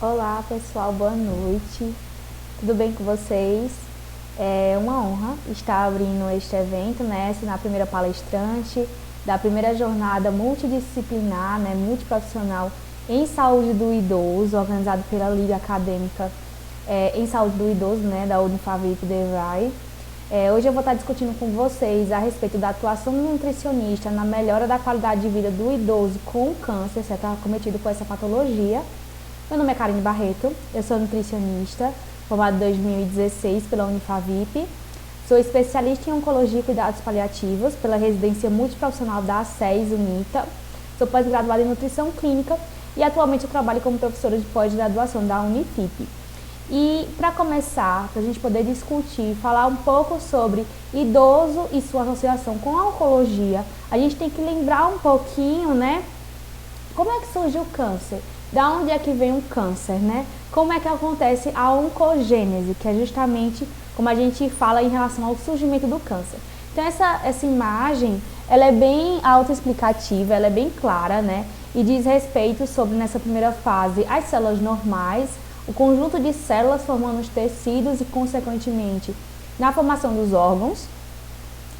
Olá pessoal, boa noite, tudo bem com vocês? É uma honra estar abrindo este evento, né, na primeira palestrante da primeira jornada multidisciplinar, né, multiprofissional em saúde do idoso, organizado pela Liga Acadêmica em Saúde do Idoso, né, da Unifavip-DEVAI. Hoje eu vou estar discutindo com vocês a respeito da atuação do nutricionista na melhora da qualidade de vida do idoso com câncer, certo? Acometido por essa patologia. Meu nome é Karine Barreto, eu sou nutricionista, formada em 2016 pela Unifavip. Sou especialista em Oncologia e Cuidados Paliativos pela Residência Multiprofissional da SES UNITA. Sou pós-graduada em Nutrição Clínica e atualmente eu trabalho como professora de pós-graduação da Unifip. E para começar, para a gente poder discutir, falar um pouco sobre idoso e sua associação com a oncologia, a gente tem que lembrar um pouquinho, né, como é que surge o câncer? Da onde é que vem o câncer, né? Como é que acontece a oncogênese, que é justamente como a gente fala em relação ao surgimento do câncer. Então essa imagem, ela é bem autoexplicativa, ela é bem clara, né? E diz respeito sobre, nessa primeira fase, as células normais, o conjunto de células formando os tecidos e, consequentemente, na formação dos órgãos.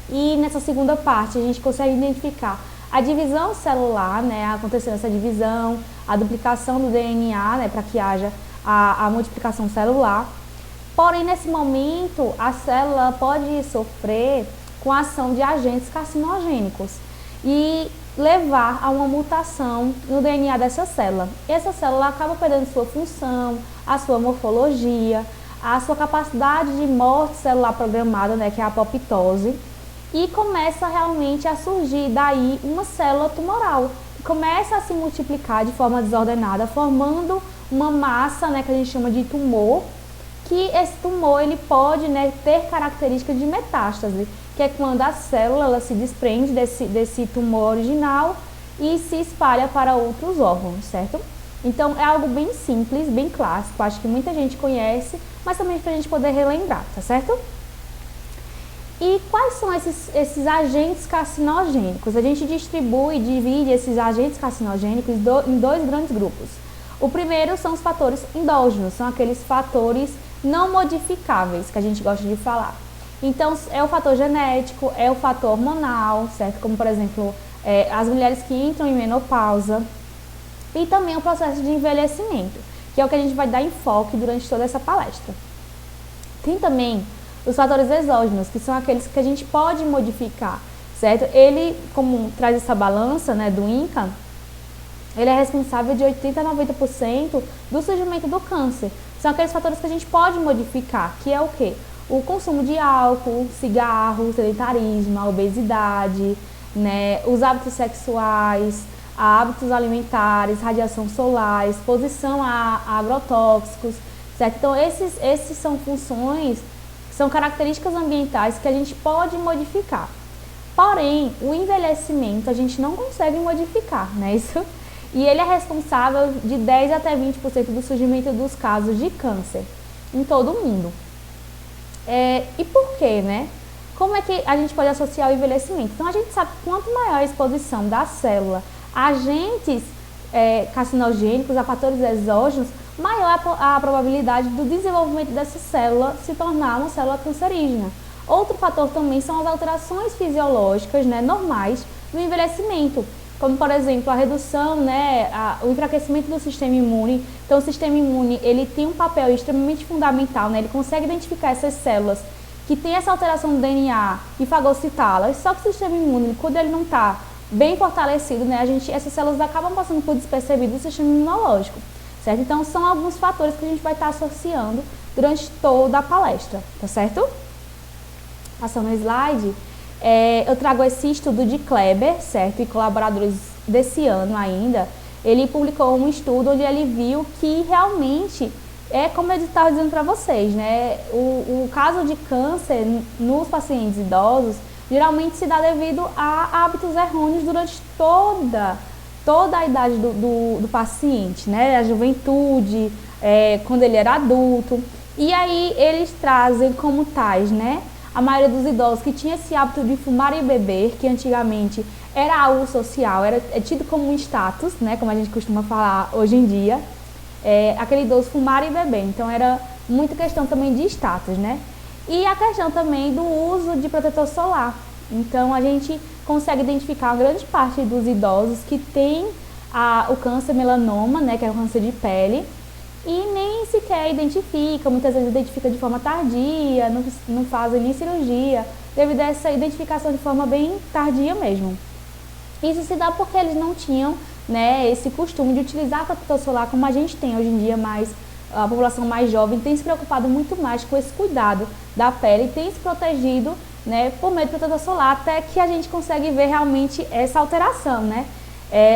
E nessa segunda parte, a gente consegue identificar a divisão celular, né, acontecendo essa divisão, a duplicação do DNA, né, para que haja a multiplicação celular. Porém, nesse momento, a célula pode sofrer com a ação de agentes carcinogênicos e levar a uma mutação no DNA dessa célula. Essa célula acaba perdendo sua função, a sua morfologia, a sua capacidade de morte celular programada, né, que é a apoptose, e começa realmente a surgir daí uma célula tumoral, que começa a se multiplicar de forma desordenada, formando uma massa, né, que a gente chama de tumor, que esse tumor ele pode, né, ter características de metástase, que é quando a célula ela se desprende desse tumor original e se espalha para outros órgãos, certo? Então é algo bem simples, bem clássico, acho que muita gente conhece, mas também para a gente poder relembrar, tá certo? E quais são esses agentes carcinogênicos? A gente divide esses agentes carcinogênicos em dois grandes grupos. O primeiro são os fatores endógenos, são aqueles fatores não modificáveis que a gente gosta de falar. Então, é o fator genético, é o fator hormonal, certo? Como, por exemplo, as mulheres que entram em menopausa. E também o processo de envelhecimento, que é o que a gente vai dar enfoque durante toda essa palestra. Tem também os fatores exógenos, que são aqueles que a gente pode modificar, certo? Ele, como traz essa balança, né, do INCA, ele é responsável de 80% a 90% do surgimento do câncer. São aqueles fatores que a gente pode modificar, que é o quê? O consumo de álcool, cigarro, sedentarismo, a obesidade, né, os hábitos sexuais, hábitos alimentares, radiação solar, exposição a agrotóxicos, certo? Então, esses são funções, são características ambientais que a gente pode modificar. Porém, o envelhecimento a gente não consegue modificar, né? E ele é responsável de 10% até 20% do surgimento dos casos de câncer em todo o mundo. E por quê, né? Como é que a gente pode associar o envelhecimento? Então, a gente sabe que quanto maior a exposição da célula a agentes carcinogênicos, a fatores exógenos, maior a probabilidade do desenvolvimento dessa célula se tornar uma célula cancerígena. Outro fator também são as alterações fisiológicas, né, normais no envelhecimento, como, por exemplo, a redução, né, o enfraquecimento do sistema imune. Então, o sistema imune ele tem um papel extremamente fundamental, né, ele consegue identificar essas células que têm essa alteração do DNA e fagocitá-las, só que o sistema imune, quando ele não está bem fortalecido, né, essas células acabam passando por despercebido do sistema imunológico, certo? Então, são alguns fatores que a gente vai estar associando durante toda a palestra, tá certo? Passando no slide, eu trago esse estudo de Kleber, certo? E colaboradores desse ano ainda, ele publicou um estudo onde ele viu que realmente, como eu estava dizendo para vocês, né, o caso de câncer nos pacientes idosos geralmente se dá devido a hábitos errôneos durante toda a idade do paciente, né? A juventude, quando ele era adulto. E aí eles trazem como tais, né? A maioria dos idosos que tinha esse hábito de fumar e beber, que antigamente era algo social, é tido como um status, né? Como a gente costuma falar hoje em dia. aquele idoso fumar e beber. Então era muita questão também de status, né? E a questão também do uso de protetor solar. Então a gente consegue identificar uma grande parte dos idosos que tem o câncer melanoma, né, que é o câncer de pele, e nem sequer identifica, muitas vezes identifica de forma tardia, não fazem nem cirurgia, devido a essa identificação de forma bem tardia mesmo. Isso se dá porque eles não tinham, né, esse costume de utilizar protetor solar como a gente tem hoje em dia, mas a população mais jovem tem se preocupado muito mais com esse cuidado da pele e tem se protegido, né, por meio do protetor solar, até que a gente consegue ver realmente essa alteração, né?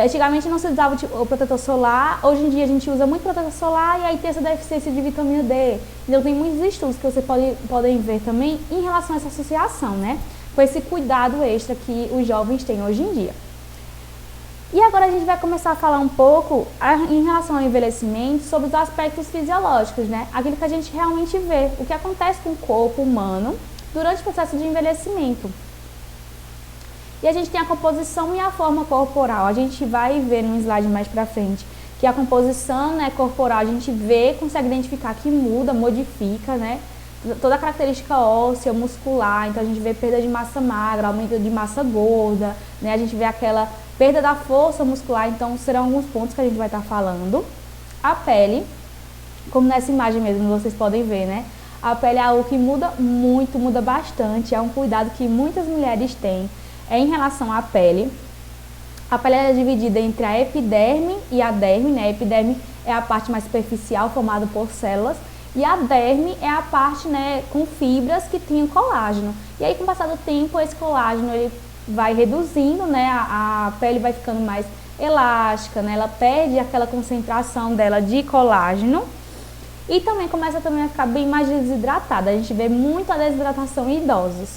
Antigamente não se usava o protetor solar, hoje em dia a gente usa muito protetor solar e aí tem essa deficiência de vitamina D. Então tem muitos estudos que vocês podem ver também em relação a essa associação, né? Com esse cuidado extra que os jovens têm hoje em dia. E agora a gente vai começar a falar um pouco em relação ao envelhecimento sobre os aspectos fisiológicos, né? Aquilo que a gente realmente vê, o que acontece com o corpo humano durante o processo de envelhecimento. E a gente tem a composição e a forma corporal. A gente vai ver num slide mais pra frente que a composição, né, corporal a gente vê, consegue identificar que muda, modifica, né? Toda a característica óssea, muscular. Então a gente vê perda de massa magra, aumento de massa gorda, né? A gente vê aquela perda da força muscular. Então serão alguns pontos que a gente vai estar falando. A pele, como nessa imagem mesmo vocês podem ver, né? A pele é algo que muda muito, muda bastante. É um cuidado que muitas mulheres têm. Em relação à pele, a pele é dividida entre a epiderme e a derme, né? A epiderme é a parte mais superficial, formada por células, e a derme é a parte, né, com fibras que tem o colágeno. E aí, com o passar do tempo, esse colágeno ele vai reduzindo, né? A pele vai ficando mais elástica, né? Ela perde aquela concentração dela de colágeno e também começa a ficar bem mais desidratada. A gente vê muito a desidratação em idosos.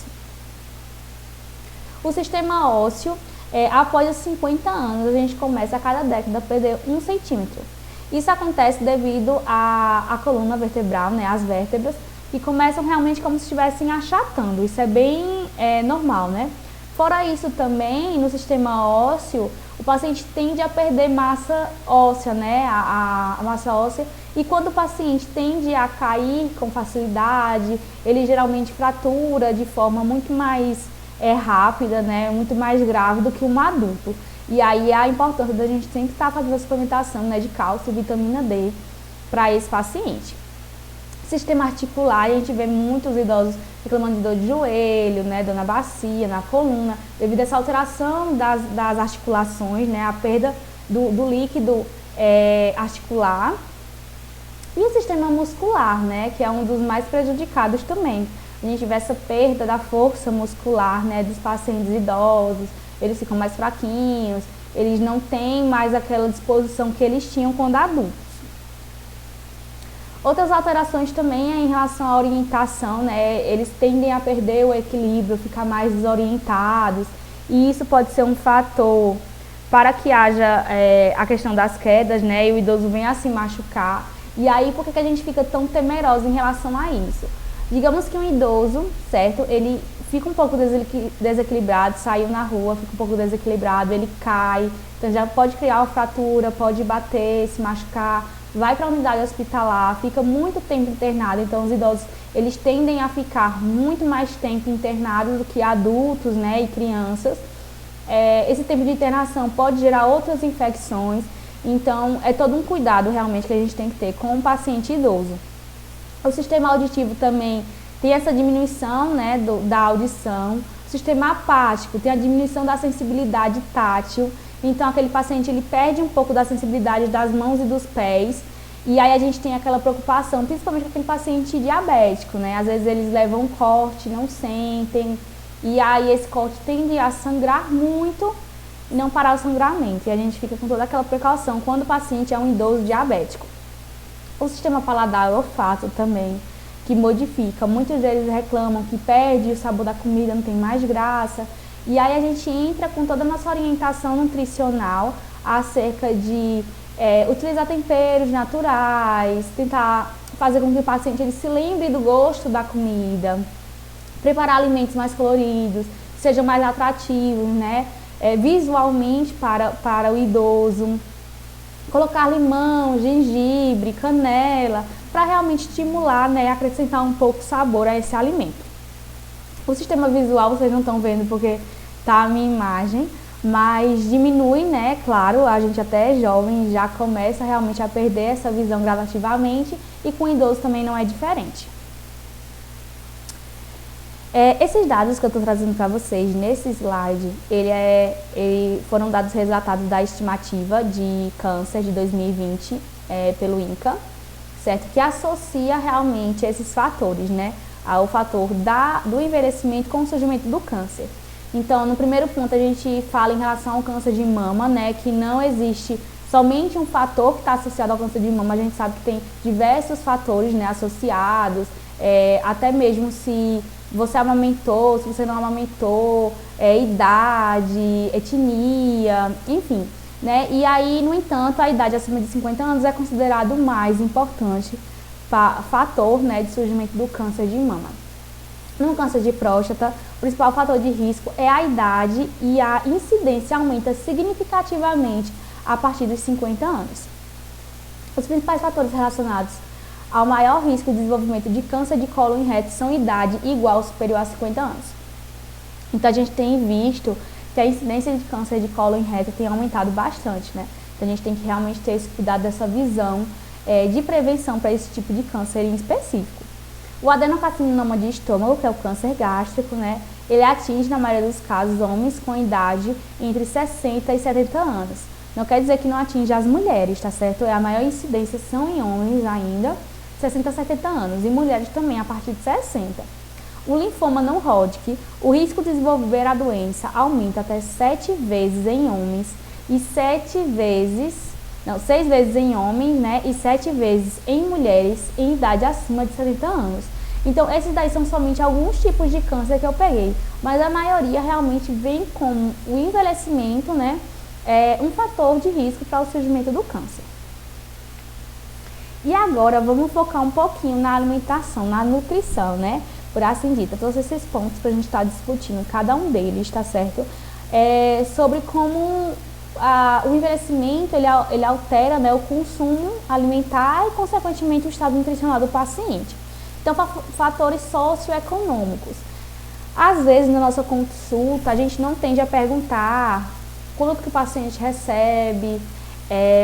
O sistema ósseo, após os 50 anos, a gente começa a cada década a perder 1 centímetro. Isso acontece devido à coluna vertebral, né, as vértebras, que começam realmente como se estivessem achatando. Isso é bem normal, né? Fora isso também, no sistema ósseo, o paciente tende a perder massa óssea, né, a massa óssea, e quando o paciente tende a cair com facilidade, ele geralmente fratura de forma muito mais rápida, né, muito mais grave do que um adulto. E aí a importância da gente sempre estar fazendo a suplementação, né, de cálcio e vitamina D para esse paciente. Sistema articular, a gente vê muitos idosos reclamando de dor de joelho, né, dor na bacia, na coluna, devido a essa alteração das articulações, né, a perda do líquido articular. E o sistema muscular, né, que é um dos mais prejudicados também. A gente vê essa perda da força muscular, né, dos pacientes idosos, eles ficam mais fraquinhos, eles não têm mais aquela disposição que eles tinham quando adultos. Outras alterações também é em relação à orientação, né, eles tendem a perder o equilíbrio, ficar mais desorientados, e isso pode ser um fator para que haja a questão das quedas, né, e o idoso venha a se machucar. E aí, por que a gente fica tão temeroso em relação a isso? Digamos que um idoso, certo, ele fica um pouco desequilibrado, saiu na rua, fica um pouco desequilibrado, ele cai, então já pode criar uma fratura, pode bater, se machucar, vai para a unidade hospitalar, fica muito tempo internado. Então os idosos, eles tendem a ficar muito mais tempo internados do que adultos, né, e crianças. Esse tempo de internação pode gerar outras infecções, então é todo um cuidado realmente que a gente tem que ter com o paciente idoso. O sistema auditivo também tem essa diminuição, né, da audição. O sistema apático tem a diminuição da sensibilidade tátil. Então aquele paciente ele perde um pouco da sensibilidade das mãos e dos pés. E aí a gente tem aquela preocupação, principalmente com aquele paciente diabético, né? Às vezes eles levam um corte, não sentem. E aí esse corte tende a sangrar muito e não parar o sangramento. E a gente fica com toda aquela precaução quando o paciente é um idoso diabético. O sistema paladar e olfato também, que modifica. Muitos deles reclamam que perde o sabor da comida, não tem mais graça. E aí a gente entra com toda a nossa orientação nutricional acerca de utilizar temperos naturais, tentar fazer com que o paciente ele se lembre do gosto da comida, preparar alimentos mais coloridos, sejam mais atrativos, né, visualmente para o idoso. colocar limão, gengibre, canela, para realmente estimular, né, e acrescentar um pouco de sabor a esse alimento. O sistema visual vocês não estão vendo porque tá a minha imagem, mas diminui, né, claro, a gente até é jovem, já começa realmente a perder essa visão gradativamente e com idoso também não é diferente. Esses dados que eu estou trazendo para vocês nesse slide, foram dados resgatados da estimativa de câncer de 2020 pelo INCA, certo? Que associa realmente esses fatores, né? Ao fator do envelhecimento com o surgimento do câncer. Então, no primeiro ponto, a gente fala em relação ao câncer de mama, né? Que não existe somente um fator que está associado ao câncer de mama, a gente sabe que tem diversos fatores, né, associados, até mesmo se você amamentou, se você não amamentou, idade, etnia, enfim, né? E aí, no entanto, a idade acima de 50 anos é considerado o mais importante fator, né, de surgimento do câncer de mama. No câncer de próstata, o principal fator de risco é a idade e a incidência aumenta significativamente a partir dos 50 anos. Os principais fatores relacionados ao maior risco de desenvolvimento de câncer de cólon e reto são idade igual ou superior a 50 anos. Então, a gente tem visto que a incidência de câncer de cólon e reto tem aumentado bastante, né? Então, a gente tem que realmente ter esse cuidado dessa visão de prevenção para esse tipo de câncer em específico. O adenocarcinoma de estômago, que é o câncer gástrico, né? Ele atinge, na maioria dos casos, homens com idade entre 60 e 70 anos. Não quer dizer que não atinge as mulheres, tá certo? A maior incidência são em homens ainda, 60 a 70 anos, e mulheres também a partir de 60. O linfoma não Hodgkin, o risco de desenvolver a doença aumenta até 7 vezes em homens e 6 vezes em homens, né, e 7 vezes em mulheres em idade acima de 70 anos. Então, esses daí são somente alguns tipos de câncer que eu peguei, mas a maioria realmente vem com o envelhecimento, né, um fator de risco para o surgimento do câncer. E agora vamos focar um pouquinho na alimentação, na nutrição, né? Por assim dita, todos esses pontos que a gente está discutindo, cada um deles, tá certo? Sobre como o envelhecimento ele altera, né, o consumo alimentar e, consequentemente, o estado nutricional do paciente. Então, fatores socioeconômicos. Às vezes, na nossa consulta, a gente não tende a perguntar quanto que o paciente recebe,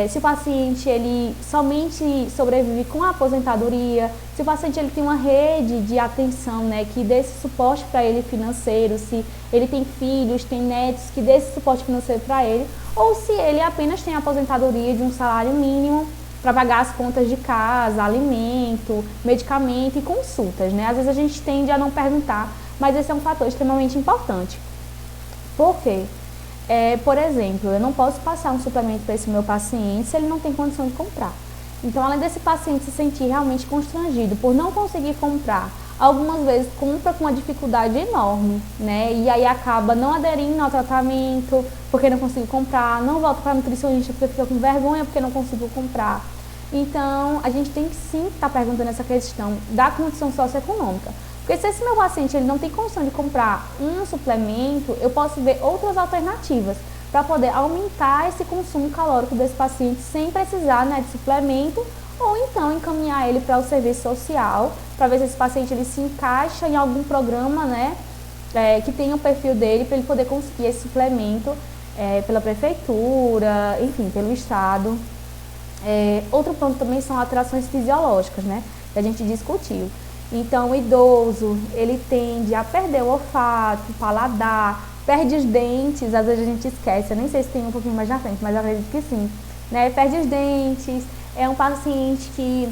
se o paciente ele somente sobrevive com a aposentadoria, se o paciente ele tem uma rede de atenção, né, que dê esse suporte para ele financeiro, se ele tem filhos, tem netos, que dê esse suporte financeiro para ele, ou se ele apenas tem a aposentadoria de um salário mínimo para pagar as contas de casa, alimento, medicamento e consultas, né? Às vezes a gente tende a não perguntar, mas esse é um fator extremamente importante. Por quê? Por exemplo, eu não posso passar um suplemento para esse meu paciente se ele não tem condição de comprar. Então, além desse paciente se sentir realmente constrangido por não conseguir comprar, algumas vezes compra com uma dificuldade enorme, né? E aí acaba não aderindo ao tratamento porque não conseguiu comprar, não volta para a nutricionista porque fica com vergonha porque não conseguiu comprar. Então, a gente tem que sim estar perguntando essa questão da condição socioeconômica. Porque se esse meu paciente ele não tem condição de comprar um suplemento, eu posso ver outras alternativas para poder aumentar esse consumo calórico desse paciente sem precisar, né, de suplemento, ou então encaminhar ele para o serviço social para ver se esse paciente ele se encaixa em algum programa, né, que tenha o perfil dele para ele poder conseguir esse suplemento pela prefeitura, enfim, pelo estado. Outro ponto também são alterações fisiológicas, né, que a gente discutiu. Então, o idoso, ele tende a perder o olfato, o paladar, perde os dentes, às vezes a gente esquece, eu nem sei se tem um pouquinho mais na frente, mas eu acredito que sim, né? Perde os dentes, é um paciente que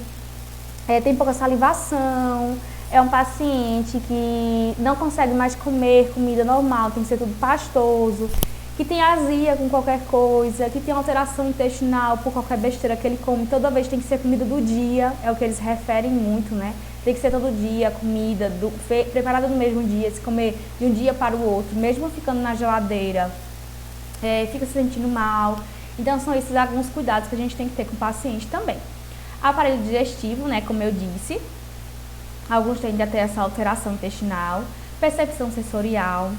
tem pouca salivação, é um paciente que não consegue mais comer comida normal, tem que ser tudo pastoso, que tem azia com qualquer coisa, que tem alteração intestinal por qualquer besteira que ele come, toda vez tem que ser comida do dia, é o que eles referem muito, né? Tem que ser todo dia comida, preparada no mesmo dia, se comer de um dia para o outro, mesmo ficando na geladeira, fica se sentindo mal. Então, são esses alguns cuidados que a gente tem que ter com o paciente também. Aparelho digestivo, né, como eu disse, alguns tendem a ter essa alteração intestinal, percepção sensorial,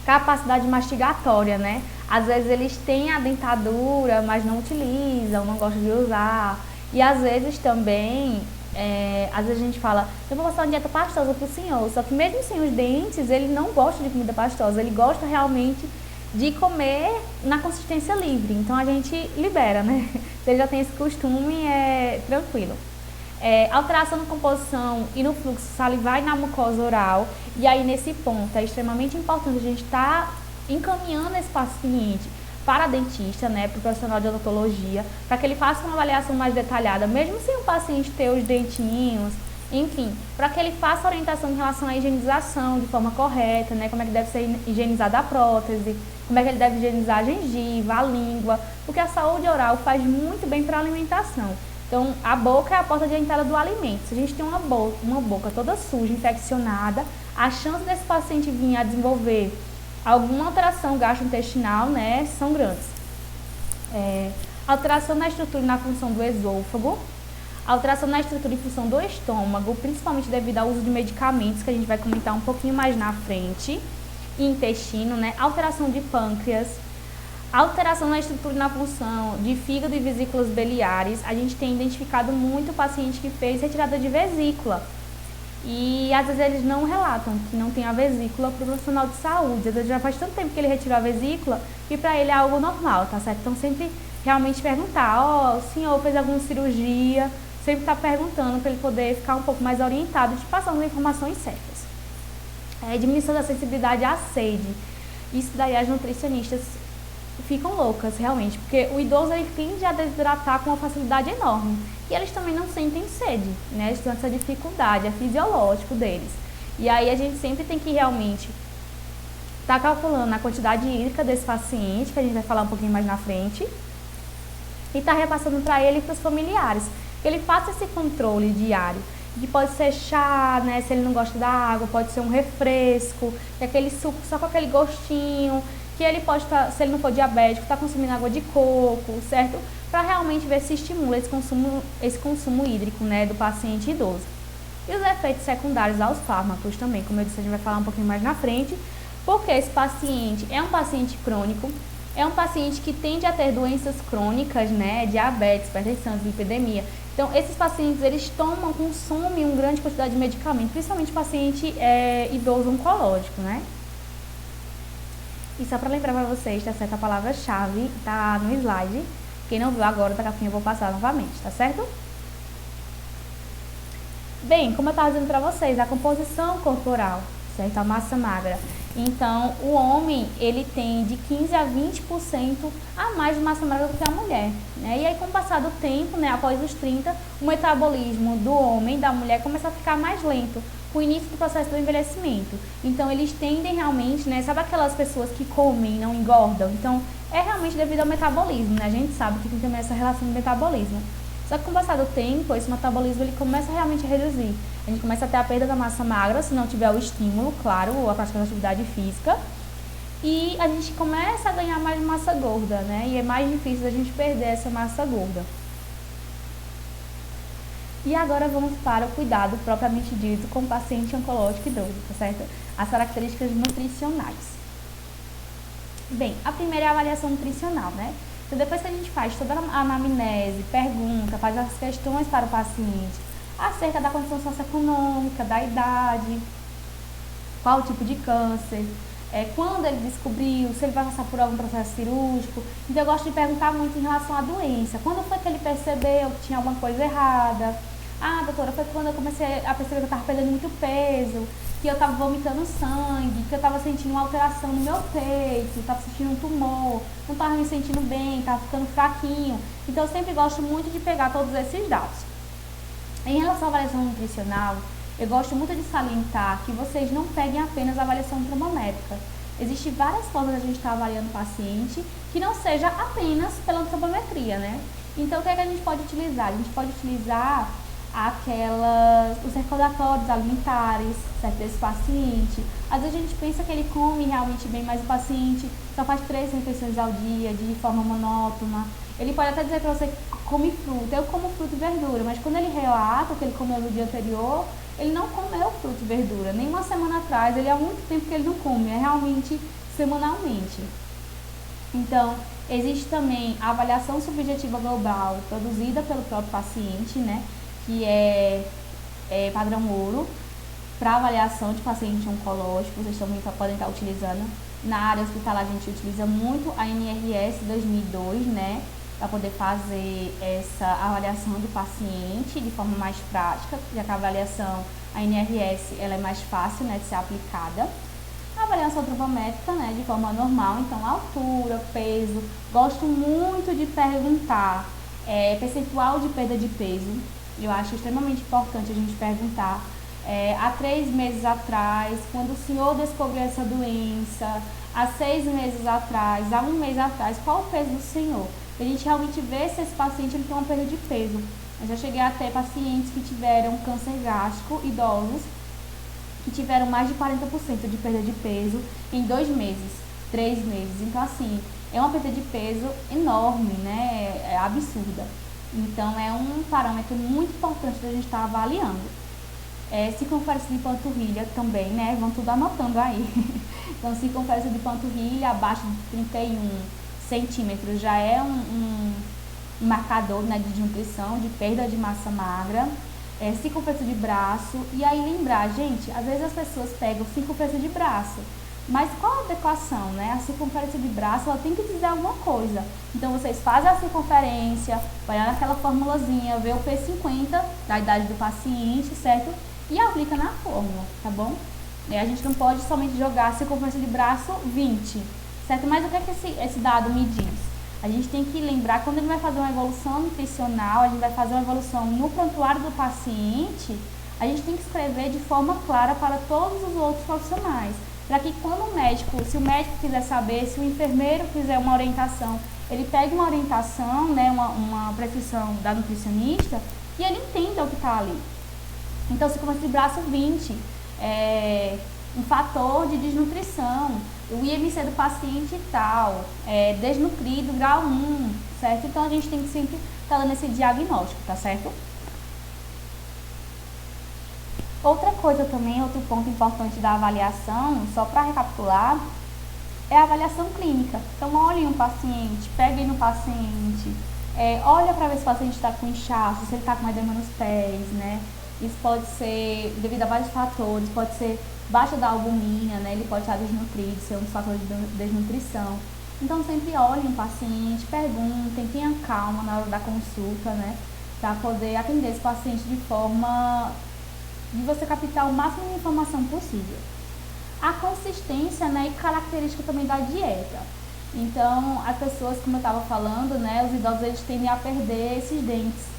capacidade mastigatória, né? Às vezes eles têm a dentadura, mas não utilizam, não gostam de usar. E às vezes também, às vezes a gente fala, eu vou passar uma dieta pastosa pro senhor, só que mesmo sem os dentes, ele não gosta de comida pastosa, ele gosta realmente de comer na consistência livre. Então a gente libera, né? Se ele já tem esse costume, é tranquilo. Alteração na composição e no fluxo salivar e na mucosa oral. E aí nesse ponto é extremamente importante a gente estar encaminhando esse paciente para dentista, né, para o profissional de odontologia, para que ele faça uma avaliação mais detalhada, mesmo sem o paciente ter os dentinhos, enfim, para que ele faça orientação em relação à higienização de forma correta, né, como é que deve ser higienizada a prótese, como é que ele deve higienizar a gengiva, a língua, porque a saúde oral faz muito bem para a alimentação. Então, a boca é a porta de entrada do alimento. Se a gente tem uma boca toda suja, infeccionada, a chance desse paciente vir a desenvolver alguma alteração gastrointestinal, né, são grandes. Alteração na estrutura e na função do esôfago, alteração na estrutura e função do estômago, principalmente devido ao uso de medicamentos, que a gente vai comentar um pouquinho mais na frente, e intestino, né, alteração de pâncreas, alteração na estrutura e na função de fígado e vesículas biliares. A gente tem identificado muito paciente que fez retirada de vesícula. E às vezes eles não relatam que não tem a vesícula para o profissional de saúde. Às vezes já faz tanto tempo que ele retirou a vesícula que para ele é algo normal, tá certo? Então sempre realmente perguntar, o senhor fez alguma cirurgia? Sempre tá perguntando para ele poder ficar um pouco mais orientado e te passando as informações certas. Diminuição da sensibilidade à sede. Isso daí as nutricionistas ficam loucas, realmente, porque o idoso ele tende a desidratar com uma facilidade enorme. E eles também não sentem sede, né? Eles têm essa dificuldade, é fisiológico deles. E aí a gente sempre tem que realmente estar calculando a quantidade hídrica desse paciente, que a gente vai falar um pouquinho mais na frente, e estar repassando para ele e para os familiares, que ele faça esse controle diário. Que pode ser chá, né? Se ele não gosta da água, pode ser um refresco, aquele suco só com aquele gostinho, que ele pode estar, se ele não for diabético, estar consumindo água de coco, certo? Para realmente ver se estimula esse consumo hídrico, né, do paciente idoso. E os efeitos secundários aos fármacos também, como eu disse, a gente vai falar um pouquinho mais na frente, porque esse paciente é um paciente crônico, é um paciente que tende a ter doenças crônicas, né, diabetes, hipertensão, dislipidemia. Então, esses pacientes, eles consomem uma grande quantidade de medicamento, principalmente paciente idoso oncológico, né? E só para lembrar para vocês, tá certo? A palavra-chave tá no slide. Quem não viu agora, daqui a pouquinho eu vou passar novamente, tá certo? Bem, como eu estava dizendo para vocês, a composição corporal, certo? A massa magra. Então, o homem, ele tem de 15 a 20% a mais de massa magra do que a mulher, né? E aí, com o passar do tempo, né, após os 30, o metabolismo do homem e da mulher começa a ficar mais lento, com o início do processo do envelhecimento. Então, eles tendem realmente, né, sabe aquelas pessoas que comem e não engordam? Então, é realmente devido ao metabolismo, né? A gente sabe que tem também essa relação do metabolismo. Só que com o passar do tempo, esse metabolismo ele começa realmente a reduzir. A gente começa a ter a perda da massa magra, se não tiver o estímulo, claro, a prática da atividade física. E a gente começa a ganhar mais massa gorda, né? E é mais difícil a gente perder essa massa gorda. E agora vamos para o cuidado propriamente dito com o paciente oncológico idoso, tá certo? As características nutricionais. Bem, a primeira é a avaliação nutricional, né? Então, depois que a gente faz toda a anamnese, pergunta, faz as questões para o paciente acerca da condição socioeconômica, da idade, qual o tipo de câncer, quando ele descobriu, se ele vai passar por algum processo cirúrgico. Então, eu gosto de perguntar muito em relação à doença. Quando foi que ele percebeu que tinha alguma coisa errada? Ah, doutora, foi quando eu comecei a perceber que eu estava perdendo muito peso, que eu estava vomitando sangue, que eu estava sentindo uma alteração no meu peito, estava sentindo um tumor, não estava me sentindo bem, estava ficando fraquinho. Então, eu sempre gosto muito de pegar todos esses dados. Em relação à avaliação nutricional, eu gosto muito de salientar que vocês não peguem apenas a avaliação antropométrica. Existem várias formas de a gente estar avaliando o paciente que não seja apenas pela antropometria, né? Então, o que é que a gente pode utilizar? A gente pode utilizar os recordatórios alimentares, certo, desse paciente. Às vezes a gente pensa que ele come realmente bem, mas o paciente só faz 3 refeições ao dia, de forma monótona. Ele pode até dizer para você que come fruta, eu como fruta e verdura, mas quando ele relata que ele comeu no dia anterior, ele não comeu fruta e verdura, nem uma semana atrás, ele há muito tempo que ele não come, é realmente semanalmente. Então, existe também a avaliação subjetiva global, produzida pelo próprio paciente, né, que é padrão ouro, para avaliação de paciente oncológico. Vocês também podem estar utilizando. Na área hospitalar, a gente utiliza muito a NRS 2002, né, para poder fazer essa avaliação do paciente de forma mais prática, já que a avaliação, a NRS, ela é mais fácil, né, de ser aplicada. A avaliação antropométrica, né, de forma normal, então altura, peso. Gosto muito de perguntar percentual de perda de peso. Eu acho extremamente importante a gente perguntar. Há 3 meses atrás, quando o senhor descobriu essa doença, há 6 meses atrás, há 1 mês atrás, qual o peso do senhor? A gente realmente vê se esse paciente ele tem uma perda de peso. Eu já cheguei a ter pacientes que tiveram câncer gástrico, idosos, que tiveram mais de 40% de perda de peso em 2 meses, 3 meses. Então, assim, é uma perda de peso enorme, né? É absurda. Então, é um parâmetro muito importante da gente estar avaliando. Circunferência de panturrilha também, né? Vão tudo anotando aí. Então, circunferência de panturrilha abaixo de 31 centímetros já é um marcador, né, de nutrição, de perda de massa magra. Circunferência de braço. E aí lembrar, gente, às vezes as pessoas pegam circunferência de braço, mas qual a adequação, né? A circunferência de braço, ela tem que dizer alguma coisa. Então, vocês fazem a circunferência, vai lá naquela formulazinha, vê o P50 da idade do paciente, certo? E aplica na fórmula, tá bom? A gente não pode somente jogar a circunferência de braço 20, certo? Mas o que é que esse dado me diz? A gente tem que lembrar, quando ele vai fazer uma evolução nutricional, a gente vai fazer uma evolução no prontuário do paciente, a gente tem que escrever de forma clara para todos os outros profissionais, para que quando o médico, se o médico quiser saber, se o enfermeiro quiser uma orientação, ele pegue uma orientação, né, uma prescrição da nutricionista e ele entenda o que está ali. Então, circunferência de braço 20, um fator de desnutrição, o IMC do paciente tal, desnutrido, grau 1, certo? Então, a gente tem que sempre estar dando esse diagnóstico, tá certo? Outra coisa também, outro ponto importante da avaliação, só para recapitular, é a avaliação clínica. Então, olhem o paciente, peguem no paciente, olha para ver se o paciente está com inchaço, se ele está com edema nos pés, né? Isso pode ser devido a vários fatores, pode ser baixa da albumina, né? Ele pode estar desnutrido, ser um dos fatores de desnutrição. Então, sempre olhem o paciente, perguntem, tenham calma na hora da consulta, né? Para poder atender esse paciente de forma de você captar o máximo de informação possível. A consistência, né, e característica também da dieta. Então, as pessoas, como eu estava falando, né, os idosos eles tendem a perder esses dentes.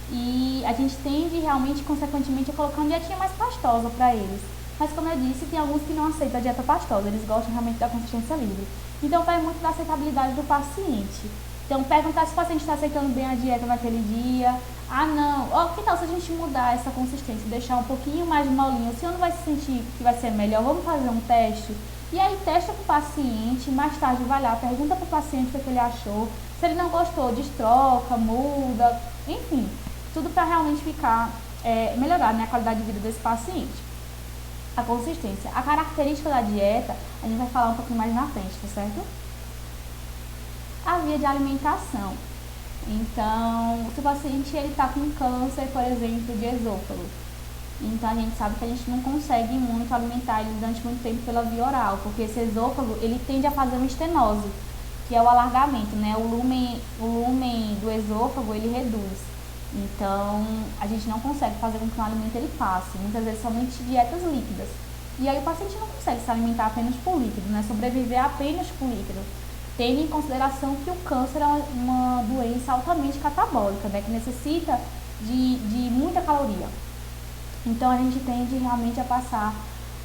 E a gente tende realmente, consequentemente, a colocar uma dietinha mais pastosa para eles. Mas, como eu disse, tem alguns que não aceitam a dieta pastosa, eles gostam realmente da consistência livre. Então, vai muito da aceitabilidade do paciente. Então, perguntar se o paciente está aceitando bem a dieta naquele dia. Ah, não, que tal se a gente mudar essa consistência, deixar um pouquinho mais molinho? O senhor não vai se sentir que vai ser melhor? Vamos fazer um teste? E aí, testa com o paciente, mais tarde vai lá, pergunta para o paciente o que ele achou. Se ele não gostou, destroca, muda, enfim. Tudo para realmente ficar, melhorar, né, a qualidade de vida desse paciente. A consistência. A característica da dieta, a gente vai falar um pouquinho mais na frente, tá certo? A via de alimentação. Então, se o paciente está com câncer, por exemplo, de esôfago, então a gente sabe que a gente não consegue muito alimentar ele durante muito tempo pela via oral, porque esse esôfago, ele tende a fazer uma estenose, que é o alargamento, né? O lumen do esôfago, ele reduz. Então, a gente não consegue fazer com que o alimento ele passe, muitas vezes somente dietas líquidas. E aí o paciente não consegue se alimentar apenas por líquido, né? Sobreviver apenas por líquido. Tendo em consideração que o câncer é uma doença altamente catabólica, né? Que necessita de muita caloria. Então, a gente tende realmente a passar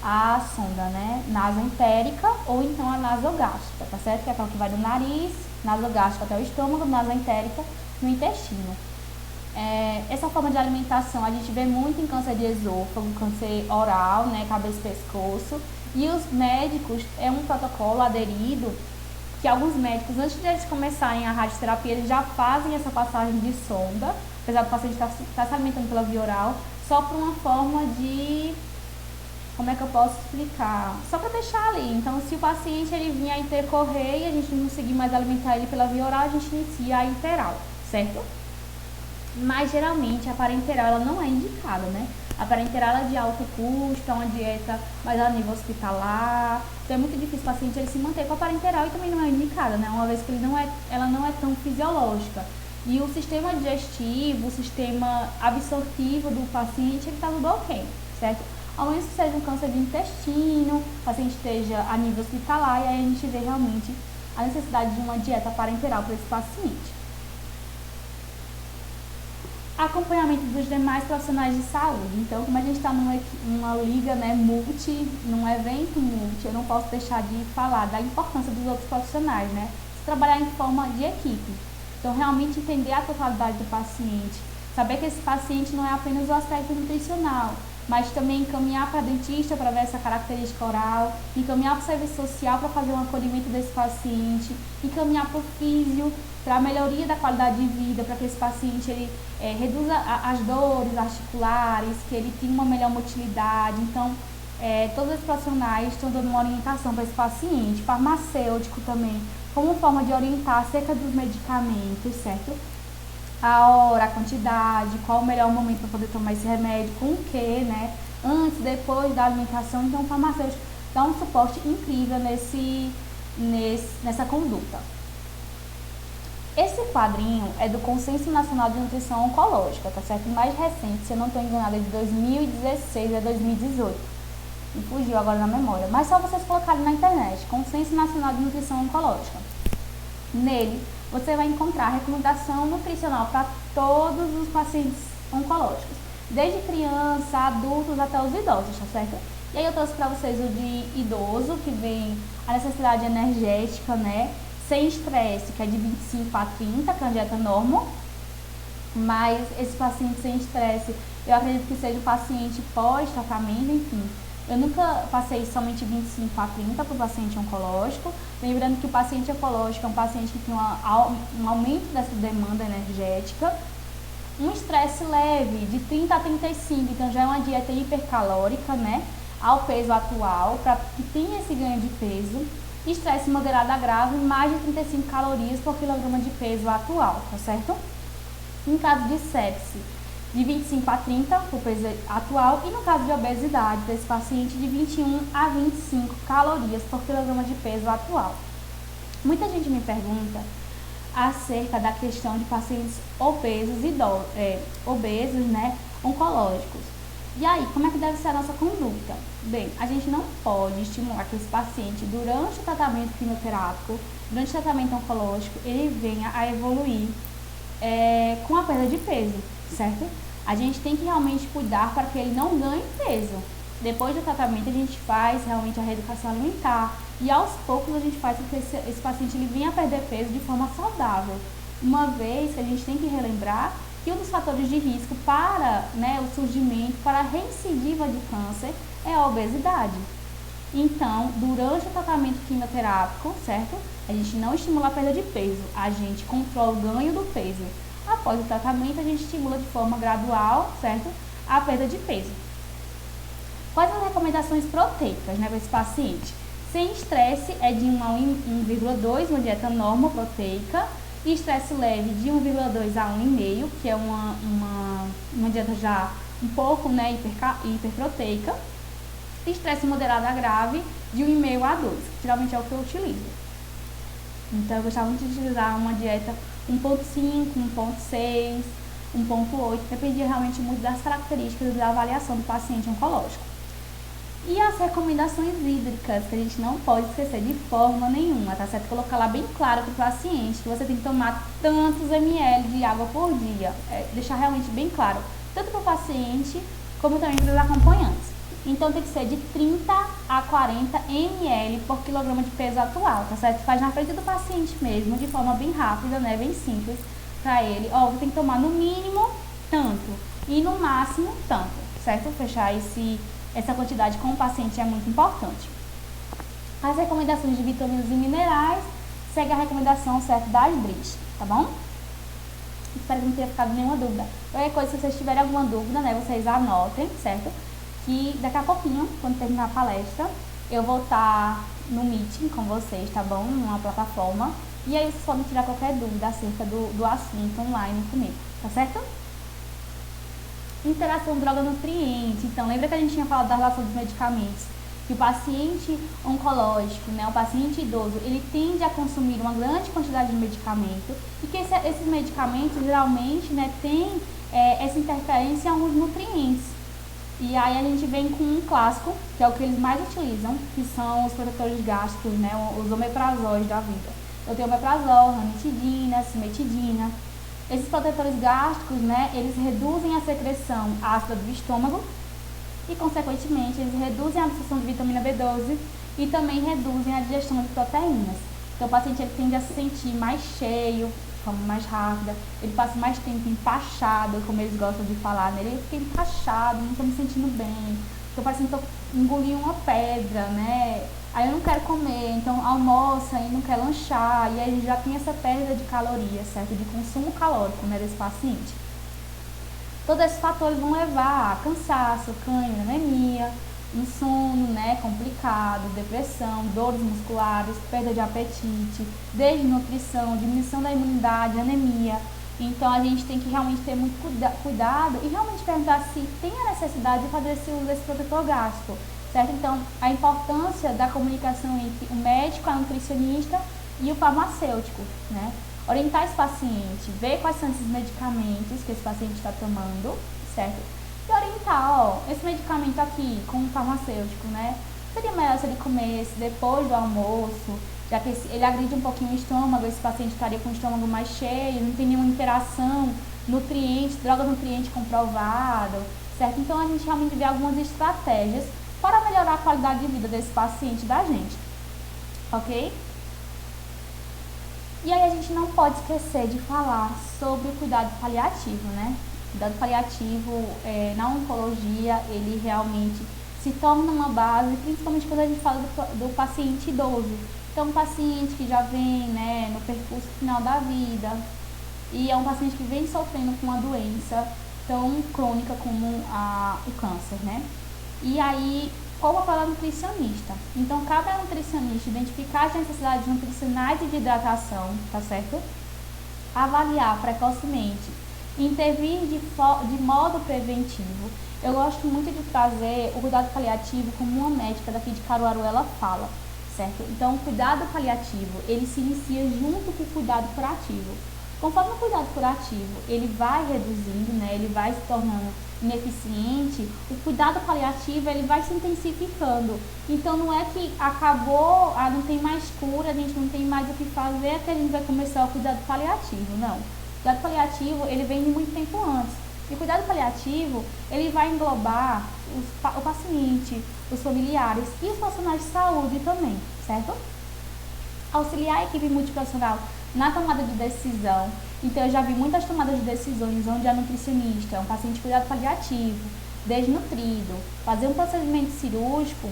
a sonda, né? Nasoentérica ou então a nasogástrica, tá certo? Que é aquela que vai do nariz, nasogástrica até o estômago, nasoentérica no intestino. Essa forma de alimentação a gente vê muito em câncer de esôfago, câncer oral, né, cabeça e pescoço. E os médicos, é um protocolo aderido, que alguns médicos, antes de eles começarem a radioterapia, eles já fazem essa passagem de sonda, apesar do paciente estar se alimentando pela via oral, só por uma forma de como é que eu posso explicar? Só para deixar ali. Então, se o paciente ele vinha a intercorrer e a gente não conseguir mais alimentar ele pela via oral, a gente inicia a interal, certo? Mas geralmente a parenteral ela não é indicada, né? A parenteral é de alto custo, é uma dieta mais a nível hospitalar, então é muito difícil o paciente ele se manter com a parenteral e também não é indicada, né? Uma vez que ela não é tão fisiológica. E o sistema digestivo, o sistema absortivo do paciente, ele está tudo ok, certo? Ao menos que seja um câncer de intestino, o paciente esteja a nível hospitalar, e aí a gente vê realmente a necessidade de uma dieta parenteral para esse paciente. Acompanhamento dos demais profissionais de saúde. Então, como a gente está numa liga, né, num evento multi, eu não posso deixar de falar da importância dos outros profissionais, né? Trabalhar em forma de equipe. Então, realmente entender a totalidade do paciente, saber que esse paciente não é apenas o aspecto nutricional, mas também encaminhar para dentista para ver essa característica oral, encaminhar para o serviço social para fazer um acolhimento desse paciente, encaminhar para o físio para a melhoria da qualidade de vida, para que esse paciente ele reduza as dores articulares, que ele tenha uma melhor motilidade. Então, todos os profissionais estão dando uma orientação para esse paciente, farmacêutico também, como forma de orientar acerca dos medicamentos, certo? A hora, a quantidade, qual o melhor momento para poder tomar esse remédio, com o que, né? Antes, depois da alimentação. Então, o farmacêutico dá um suporte incrível nessa conduta. Esse quadrinho é do Consenso Nacional de Nutrição Oncológica, tá certo? O mais recente, se eu não estou enganada, é de 2016 a 2018. Me fugiu agora na memória. Mas só vocês colocarem na internet, Consenso Nacional de Nutrição Oncológica. Nele, você vai encontrar recomendação nutricional para todos os pacientes oncológicos, desde criança, adultos até os idosos, tá certo? E aí eu trouxe para vocês o de idoso, que vem a necessidade energética, né? Sem estresse, que é de 25 a 30, que é a dieta normal. Mas esse paciente sem estresse, eu acredito que seja o paciente pós-tratamento, enfim. Eu nunca passei somente 25 a 30 para o paciente oncológico. Lembrando que o paciente oncológico é um paciente que tem um aumento dessa demanda energética. Um estresse leve, de 30 a 35, então já é uma dieta hipercalórica, né? Ao peso atual, para que tenha esse ganho de peso. Estresse moderado a grave, mais de 35 calorias por quilograma de peso atual, tá certo? Em caso de sepse, de 25 a 30 por peso atual, e no caso de obesidade desse paciente, de 21 a 25 calorias por quilograma de peso atual. Muita gente me pergunta acerca da questão de pacientes obesos, obesos, né, oncológicos. E aí, como é que deve ser a nossa conduta? Bem, a gente não pode estimular que esse paciente, durante o tratamento quimioterápico, durante o tratamento oncológico, ele venha a evoluir com a perda de peso, certo? A gente tem que realmente cuidar para que ele não ganhe peso. Depois do tratamento, a gente faz realmente a reeducação alimentar e aos poucos a gente faz com que esse paciente ele venha a perder peso de forma saudável. Uma vez que a gente tem que relembrar que um dos fatores de risco para, né, o surgimento, para a recidiva de câncer é a obesidade. Então, durante o tratamento quimioterápico, certo? A gente não estimula a perda de peso, a gente controla o ganho do peso. Após o tratamento, a gente estimula de forma gradual, certo? A perda de peso. Quais as recomendações proteicas, né, para esse paciente? Sem estresse é de 1 a 1,2, uma dieta normal proteica. E estresse leve de 1,2 a 1,5, que é uma dieta já um pouco, né, hiperproteica. E estresse moderado a grave de 1,5 a 2, que geralmente é o que eu utilizo. Então eu gostava muito de utilizar uma dieta 1,5, 1,6, 1,8, dependia realmente muito das características da avaliação do paciente oncológico. E as recomendações hídricas, que a gente não pode esquecer de forma nenhuma, tá certo? Colocar lá bem claro para o paciente que você tem que tomar tantos ml de água por dia. Deixar realmente bem claro, tanto para o paciente como também para os acompanhantes. Então tem que ser de 30 a 40 ml por quilograma de peso atual, tá certo? Faz na frente do paciente mesmo, de forma bem rápida, né? Bem simples para ele. Você tem que tomar no mínimo tanto e no máximo tanto, certo? Fechar essa quantidade com o paciente é muito importante. As recomendações de vitaminas e minerais segue a recomendação certa da ASBRIS, tá bom? Espero que não tenha ficado nenhuma dúvida. Qualquer coisa, se vocês tiverem alguma dúvida, né, vocês anotem, certo? que daqui a pouquinho, quando terminar a palestra, eu vou estar no meeting com vocês, tá bom? Numa plataforma. E aí vocês podem tirar qualquer dúvida acerca do assunto online comigo, tá certo? Interação droga-nutriente. Então, lembra que a gente tinha falado da relação dos medicamentos? Que o paciente oncológico, né, o paciente idoso, ele tende a consumir uma grande quantidade de medicamento e que esses medicamentos geralmente, né, têm essa interferência em alguns nutrientes. E aí a gente vem com um clássico, que é o que eles mais utilizam, que são os protetores gástricos, né, os omeprazóis da vida. Eu tenho omeprazol, ranitidina, cimetidina. Esses protetores gástricos, né, eles reduzem a secreção ácida do estômago e, consequentemente, eles reduzem a absorção de vitamina B12 e também reduzem a digestão de proteínas. Então, o paciente ele tende a se sentir mais cheio, de forma mais rápida, ele passa mais tempo empachado, como eles gostam de falar, né? Ele fica empachado, não estou me sentindo bem, estou parecendo que eu engoli uma pedra, né? Aí eu não quero comer, então almoça e não quer lanchar, e aí a gente já tem essa perda de calorias, certo? De consumo calórico, né, desse paciente. Todos esses fatores vão levar a cansaço, cãibra, anemia, sono, né, complicado, depressão, dores musculares, perda de apetite, desnutrição, diminuição da imunidade, anemia. Então a gente tem que realmente ter muito cuidado e realmente perguntar se tem a necessidade de fazer esse uso desse protetor gástrico, certo? Então a importância da comunicação entre o médico, a nutricionista e o farmacêutico, né? Orientar esse paciente, ver quais são esses medicamentos que esse paciente está tomando, certo? E orientar, ó, esse medicamento aqui com o farmacêutico, né? Seria melhor se ele comesse depois do almoço, já que ele agride um pouquinho o estômago, esse paciente estaria com o estômago mais cheio, não tem nenhuma interação, nutriente, droga nutriente comprovado, certo? Então a gente realmente vê algumas estratégias para melhorar a qualidade de vida desse paciente da gente, ok? E aí a gente não pode esquecer de falar sobre o cuidado paliativo, né? O cuidado paliativo na oncologia, ele realmente se torna uma base, principalmente quando a gente fala do paciente idoso. Então, um paciente que já vem, né, no percurso final da vida e é um paciente que vem sofrendo com uma doença tão crônica como o câncer, né? E aí, qual o papel da nutricionista? Então, cabe ao nutricionista identificar as necessidades nutricionais e de hidratação, tá certo? Avaliar precocemente, intervir de modo preventivo. Eu gosto muito de trazer o cuidado paliativo como uma médica daqui de Caruaru ela fala, certo? Então, o cuidado paliativo, ele se inicia junto com o cuidado curativo. Conforme o cuidado curativo, ele vai reduzindo, né? Ele vai se tornando ineficiente, o cuidado paliativo ele vai se intensificando. Então não é que acabou, não tem mais cura, a gente não tem mais o que fazer, é que a gente vai começar o cuidado paliativo, não. O cuidado paliativo ele vem de muito tempo antes. E o cuidado paliativo ele vai englobar o paciente, os familiares e os profissionais de saúde também, certo? Auxiliar a equipe multiprofissional na tomada de decisão. Então, eu já vi muitas tomadas de decisões onde a nutricionista, um paciente de cuidado paliativo, desnutrido, fazer um procedimento cirúrgico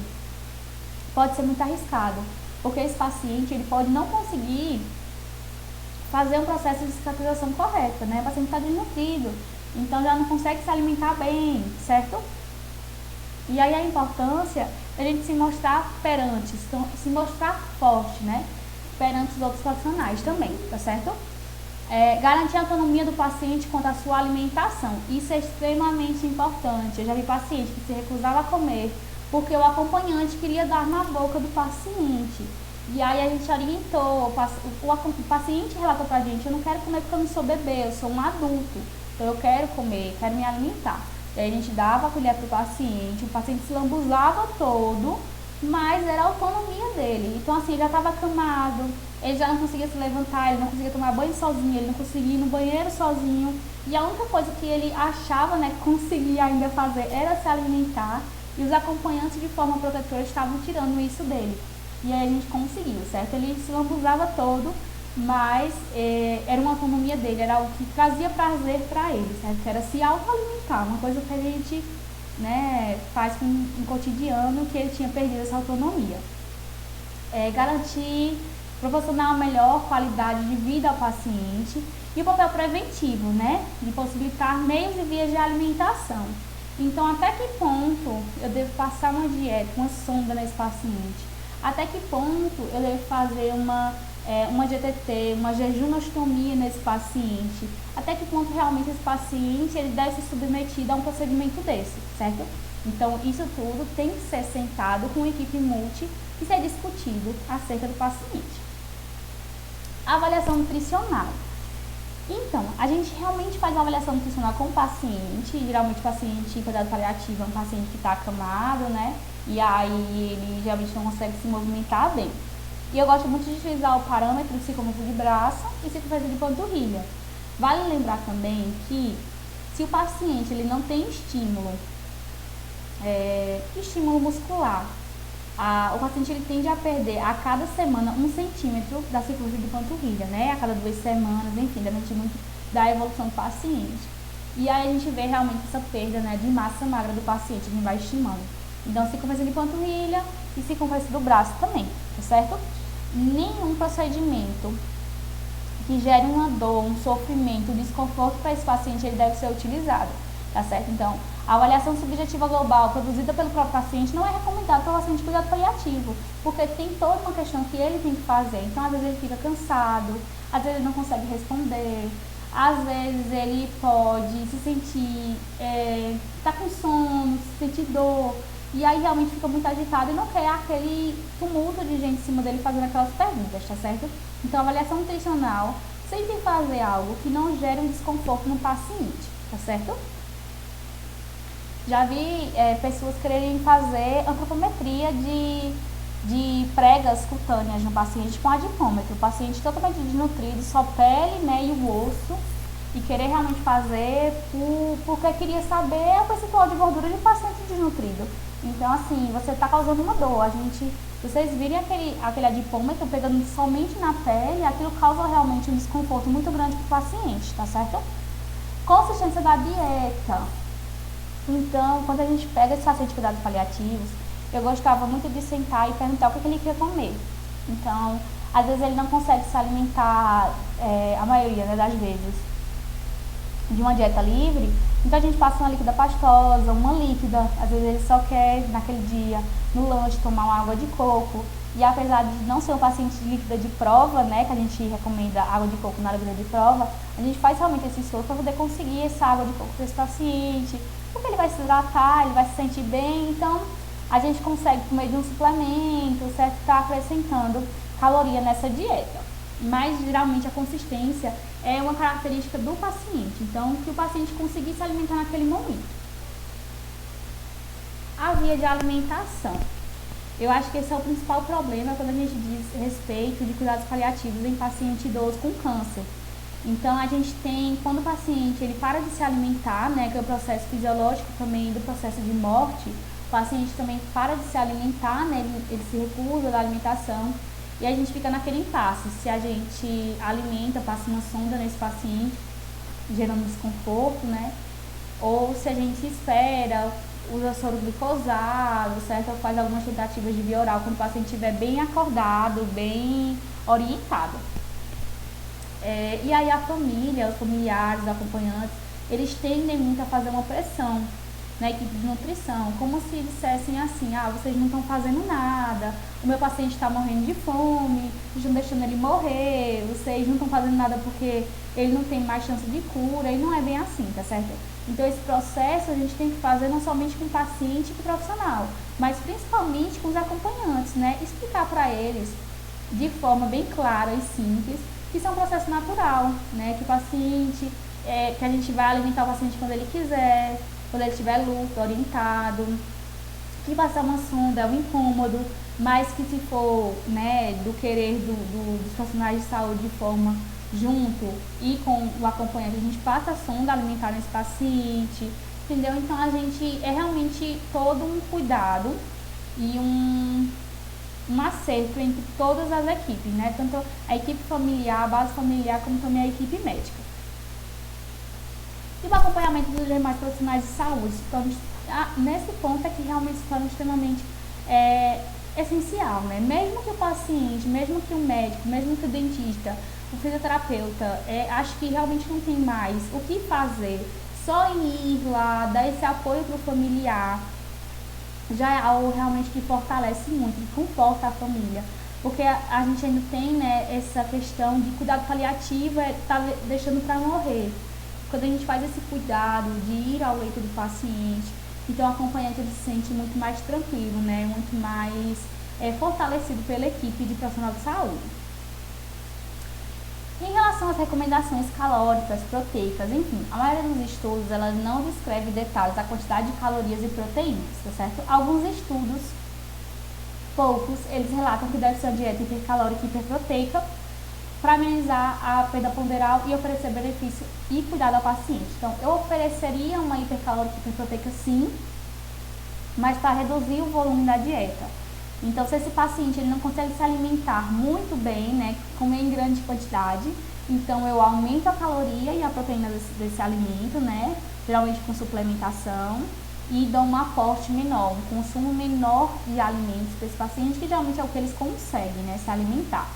pode ser muito arriscado, porque esse paciente ele pode não conseguir fazer um processo de cicatrização correto, né? O paciente está desnutrido, então já não consegue se alimentar bem, certo? E aí a importância da gente se mostrar perante, se mostrar forte, né? Perante os outros profissionais também, tá certo? Garantir a autonomia do paciente quanto à sua alimentação. Isso é extremamente importante. Eu já vi paciente que se recusava a comer porque o acompanhante queria dar na boca do paciente. E aí a gente orientou, o paciente relatou pra gente, eu não quero comer porque eu não sou bebê, eu sou um adulto. Então eu quero comer, quero me alimentar. E aí a gente dava a colher pro paciente, o paciente se lambuzava todo, mas era a autonomia dele. Então assim, ele já estava acamado, ele já não conseguia se levantar, ele não conseguia tomar banho sozinho, ele não conseguia ir no banheiro sozinho. E a única coisa que ele achava, né, que conseguia ainda fazer era se alimentar. E os acompanhantes de forma protetora estavam tirando isso dele. E aí a gente conseguiu, certo? Ele se lambuzava todo, mas era uma autonomia dele, era algo que trazia prazer para ele, certo? Que era se autoalimentar, uma coisa que a gente, né, faz com um cotidiano, que ele tinha perdido essa autonomia. Garantir, proporcionar uma melhor qualidade de vida ao paciente e o papel preventivo, né, de possibilitar meios e vias de alimentação. Então, até que ponto eu devo passar uma dieta, uma sonda nesse paciente? Até que ponto eu devo fazer uma GTT, uma jejunostomia nesse paciente? Até que ponto realmente esse paciente ele deve ser submetido a um procedimento desse, certo? Então, isso tudo tem que ser sentado com a equipe multi e ser discutido acerca do paciente. Avaliação nutricional. Então, a gente realmente faz uma avaliação nutricional com o paciente, geralmente o paciente em cuidado paliativo é um paciente que está acamado, né? E aí ele geralmente não consegue se movimentar bem. E eu gosto muito de utilizar o parâmetro de circunferência de braço e circunferência de panturrilha. Vale lembrar também que se o paciente ele não tem estímulo muscular, o paciente ele tende a perder a cada semana 1 centímetro da circunferência de panturrilha, né? A cada 2 semanas, enfim, depende muito da evolução do paciente. E aí a gente vê realmente essa perda, né, de massa magra do paciente, a gente vai estimando. Então, circunferência de panturrilha e circunferência do braço também, tá certo? Nenhum procedimento que gere uma dor, um sofrimento, um desconforto para esse paciente, ele deve ser utilizado, tá certo? Então, a avaliação subjetiva global produzida pelo próprio paciente não é recomendada para o paciente de cuidado paliativo, porque tem toda uma questão que ele tem que fazer. Então, às vezes ele fica cansado, às vezes ele não consegue responder, às vezes ele pode se sentir, tá com sono, se sentir dor, e aí realmente fica muito agitado e não quer aquele tumulto de gente em cima dele fazendo aquelas perguntas, tá certo? Então, a avaliação nutricional sempre fazer algo que não gere um desconforto no paciente, tá certo? Já vi pessoas quererem fazer antropometria de pregas cutâneas no paciente com adipômetro. O paciente totalmente desnutrido, só pele, né, e o osso, e querer realmente fazer porque queria saber o percentual de gordura de um paciente desnutrido. Então, assim, você está causando uma dor. Vocês virem aquele adipômetro pegando somente na pele, aquilo causa realmente um desconforto muito grande para o paciente, tá certo? Consistência da dieta. Então, quando a gente pega esse paciente de cuidados paliativos, eu gostava muito de sentar e perguntar o que ele queria comer. Então, às vezes ele não consegue se alimentar, a maioria, né, das vezes, de uma dieta livre, então a gente passa uma líquida pastosa, uma líquida, às vezes ele só quer, naquele dia, no lanche, tomar uma água de coco. E apesar de não ser um paciente de líquida de prova, né, que a gente recomenda água de coco na líquida de prova, a gente faz realmente esse esforço para poder conseguir essa água de coco para esse paciente, porque ele vai se hidratar, ele vai se sentir bem, então a gente consegue, por meio de um suplemento, certo, estar acrescentando caloria nessa dieta. Mas geralmente a consistência é uma característica do paciente, então que o paciente conseguir se alimentar naquele momento. A via de alimentação. Eu acho que esse é o principal problema quando a gente diz respeito de cuidados paliativos em paciente idoso com câncer. Então, a gente tem, quando o paciente ele para de se alimentar, né, que é o processo fisiológico também do processo de morte, o paciente também para de se alimentar, né, ele se recusa da alimentação, e a gente fica naquele impasse. Se a gente alimenta, passa uma sonda nesse paciente, gerando desconforto, né, ou se a gente espera, usa soro glicosado, certo? Ou faz algumas tentativas de via oral quando o paciente estiver bem acordado, bem orientado. E aí a família, os familiares, os acompanhantes, eles tendem muito a fazer uma pressão na equipe de nutrição, como se dissessem assim: vocês não estão fazendo nada, o meu paciente está morrendo de fome, vocês estão deixando ele morrer, vocês não estão fazendo nada porque ele não tem mais chance de cura, e não é bem assim, tá certo? Então esse processo a gente tem que fazer não somente com o paciente e com o profissional, mas principalmente com os acompanhantes, né? Explicar para eles de forma bem clara e simples que isso é um processo natural, né? Que o paciente, que a gente vai alimentar o paciente quando ele quiser, quando ele estiver lúcido, orientado, que passar uma sonda é um incômodo, mas que se for, né, do querer dos profissionais de saúde de forma junto e com o acompanhante, a gente passa a sonda alimentar nesse paciente, entendeu? Então a gente realmente todo um cuidado e um acerto entre todas as equipes, né? Tanto a equipe familiar, a base familiar, como também a equipe médica. E o acompanhamento dos demais profissionais de saúde. Então, nesse ponto é que realmente se torna extremamente essencial, né? Mesmo que o paciente, mesmo que o médico, mesmo que o dentista, o fisioterapeuta, acho que realmente não tem mais o que fazer só em ir lá, dar esse apoio para o familiar, já é algo realmente que fortalece muito, que conforta a família. Porque a gente ainda tem, né, essa questão de cuidado paliativo, tá deixando para morrer. Quando a gente faz esse cuidado de ir ao leito do paciente, então o acompanhante ele se sente muito mais tranquilo, né, muito mais fortalecido pela equipe de profissional de saúde. Em relação às recomendações calóricas, proteicas, enfim, a maioria dos estudos ela não descreve detalhes da quantidade de calorias e proteínas, tá certo? Alguns estudos, poucos, eles relatam que deve ser uma dieta hipercalórica e hiperproteica para amenizar a perda ponderal e oferecer benefício e cuidado ao paciente. Então, eu ofereceria uma hipercalórica e hiperproteica sim, mas para reduzir o volume da dieta. Então, se esse paciente ele não consegue se alimentar muito bem, né, comer em grande quantidade, então eu aumento a caloria e a proteína desse alimento, né, geralmente com suplementação, e dou um aporte menor, um consumo menor de alimentos para esse paciente, que geralmente é o que eles conseguem, né, se alimentar.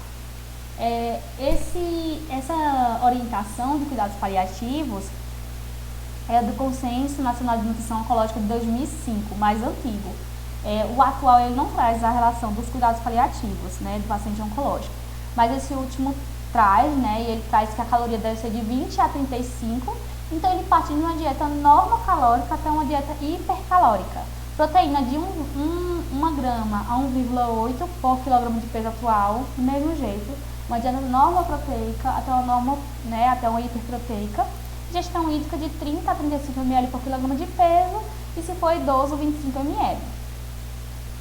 Essa orientação de cuidados paliativos é do Consenso Nacional de Nutrição Oncológica de 2005, mais antigo. O atual ele não traz a relação dos cuidados paliativos, né, do paciente oncológico, mas esse último traz, né, e ele traz que a caloria deve ser de 20 a 35, então ele parte de uma dieta normocalórica até uma dieta hipercalórica. Proteína de 1 grama a 1,8 por quilograma de peso atual, do mesmo jeito, uma dieta normoproteica até uma hiperproteica, ingestão hídrica de 30 a 35 ml por quilograma de peso, e se for idoso, 25 ml.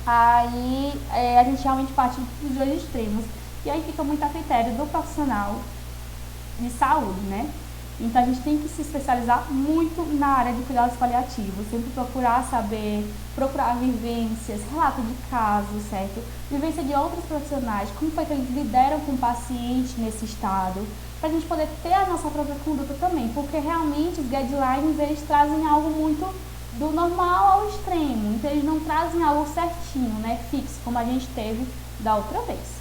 Aí a gente realmente parte dos dois extremos, e aí fica muito a critério do profissional de saúde, né? Então a gente tem que se especializar muito na área de cuidados paliativos, sempre procurar vivências, relato de casos, certo? Vivência de outros profissionais, como foi que eles lideram com o paciente nesse estado, para a gente poder ter a nossa própria conduta também, porque realmente os guidelines eles trazem algo muito do normal ao extremo, então eles não trazem algo certinho, né, fixo, como a gente teve da outra vez.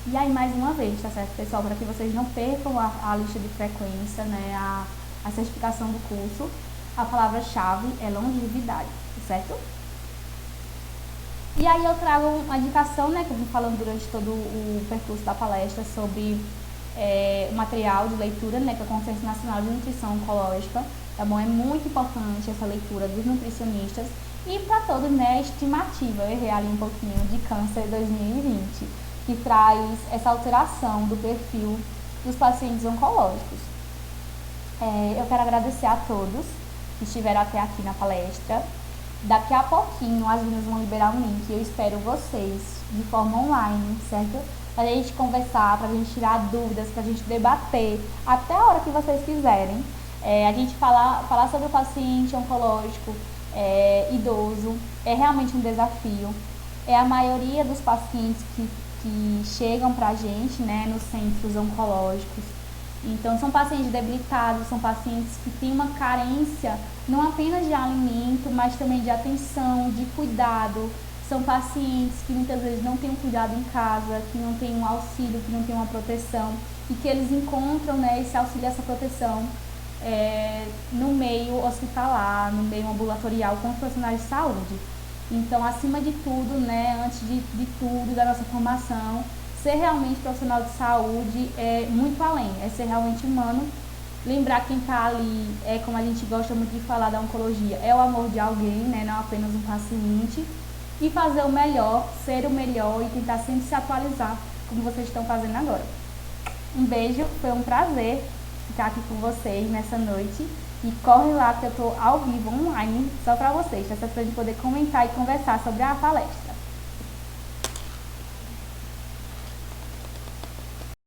E aí, mais uma vez, tá certo, pessoal, para que vocês não percam a lista de frequência, né, a certificação do curso, a palavra-chave é longevidade, certo? E aí eu trago uma indicação, né, que eu vim falando durante todo o percurso da palestra sobre o material de leitura, né, que é o Consenso Nacional de Nutrição Oncológica, tá bom? É muito importante essa leitura dos nutricionistas e para todos, né, a estimativa, eu errei ali um pouquinho, de câncer 2020, que traz essa alteração do perfil dos pacientes oncológicos. Eu quero agradecer a todos que estiveram até aqui na palestra. Daqui a pouquinho as meninas vão liberar um link e eu espero vocês de forma online, certo? Pra gente conversar, pra gente tirar dúvidas, pra gente debater até a hora que vocês quiserem. A gente falar sobre o paciente oncológico idoso é realmente um desafio. A maioria dos pacientes que chegam pra gente, né, nos centros oncológicos. Então, são pacientes debilitados, são pacientes que têm uma carência não apenas de alimento, mas também de atenção, de cuidado. São pacientes que muitas vezes não têm um cuidado em casa, que não têm um auxílio, que não têm uma proteção, e que eles encontram, né, esse auxílio, essa proteção no meio hospitalar, no meio ambulatorial, com os profissionais de saúde. Então, acima de tudo, né, antes de tudo, da nossa formação, ser realmente profissional de saúde é muito além, é ser realmente humano, lembrar quem está ali, como a gente gosta muito de falar da oncologia, é o amor de alguém, né, não apenas um paciente, e fazer o melhor, ser o melhor e tentar sempre se atualizar, como vocês estão fazendo agora. Um beijo, foi um prazer ficar aqui com vocês nessa noite. E corre lá que eu estou ao vivo, online, só para vocês, pra gente poder comentar e conversar sobre a palestra.